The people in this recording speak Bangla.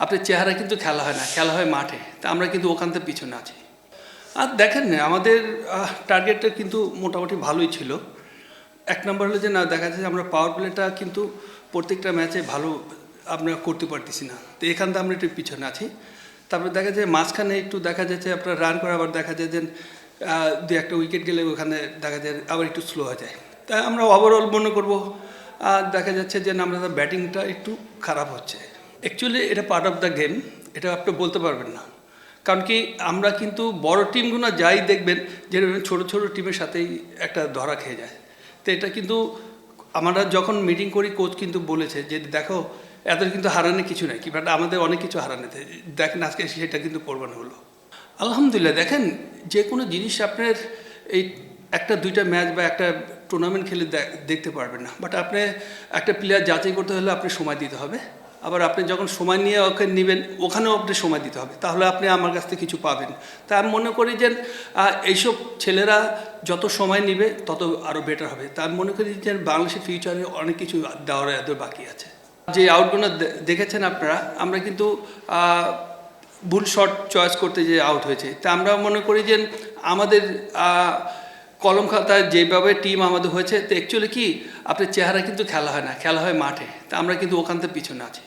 আপনার চেহারা কিন্তু খেলা হয় না, খেলা হয় মাঠে। তা আমরা কিন্তু ওখান থেকে পিছনে আছি। আর দেখেন না, আমাদের টার্গেটটা কিন্তু মোটামুটি ভালোই ছিল। এক নম্বর হলো যে না, দেখা যাচ্ছে আমরা পাওয়ার প্লেটা কিন্তু প্রত্যেকটা ম্যাচে ভালো আমরা করতে পারতেছি না, তো এখান থেকে আমরা একটু পিছনে আছি। তারপরে দেখা যায় মাঝখানে একটু দেখা যাচ্ছে আপনার রান করে, আবার দেখা যায় যে দু একটা উইকেট গেলে ওখানে দেখা যায় আবার একটু স্লো হয়ে যায়। তাই আমরা ওভারঅল মনে করবো দেখা যাচ্ছে যে আমাদের ব্যাটিংটা একটু খারাপ হচ্ছে। অ্যাকচুয়ালি এটা পার্ট অফ দ্য গেম, এটা আপনি বলতে পারবেন না। কারণ কি, আমরা কিন্তু বড় টিমগুলো যাই দেখবেন যে ছোটো ছোটো টিমের সাথেই একটা ধরা খেয়ে যায়। তো এটা কিন্তু আমরা যখন মিটিং করি, কোচ কিন্তু বলেছে যে দেখো এদের কিন্তু হারানো কিছু নাই, কি বাট আমাদের অনেক কিছু হারানোতে দেখেন আজকে সেটা কিন্তু প্রমাণ হলো। আলহামদুলিল্লাহ, দেখেন যে কোনো জিনিস আপনার এই একটা দুইটা ম্যাচ বা একটা টুর্নামেন্ট খেলে দেখতে পারবেন না, বাট আপনি একটা প্লেয়ার যাচাই করতে হলে আপনি সময় দিতে হবে। আবার আপনি যখন সময় নিয়ে ওকে নেবেন, ওখানেও আপনি সময় দিতে হবে, তাহলে আপনি আমার কাছ থেকে কিছু পাবেন। তা আমি মনে করি যে এইসব ছেলেরা যত সময় নেবে তত আরও বেটার হবে। তা আমি মনে করি যে বাংলাদেশের ফিউচারে অনেক কিছু দেওয়ার এদের বাকি আছে। যে আউটগুলো দেখেছেন আপনারা, আমরা কিন্তু ভুল শট চয়েস করতে যে আউট হয়েছে। তা আমরা মনে করি যে আমাদের কলম খাতায় যেভাবে টিম আমাদের হয়েছে, তো অ্যাকচুয়ালি কি আপনার চেহারা কিন্তু খেলা হয় না, খেলা হয় মাঠে। তা আমরা কিন্তু ওখান থেকে পিছনে আছি।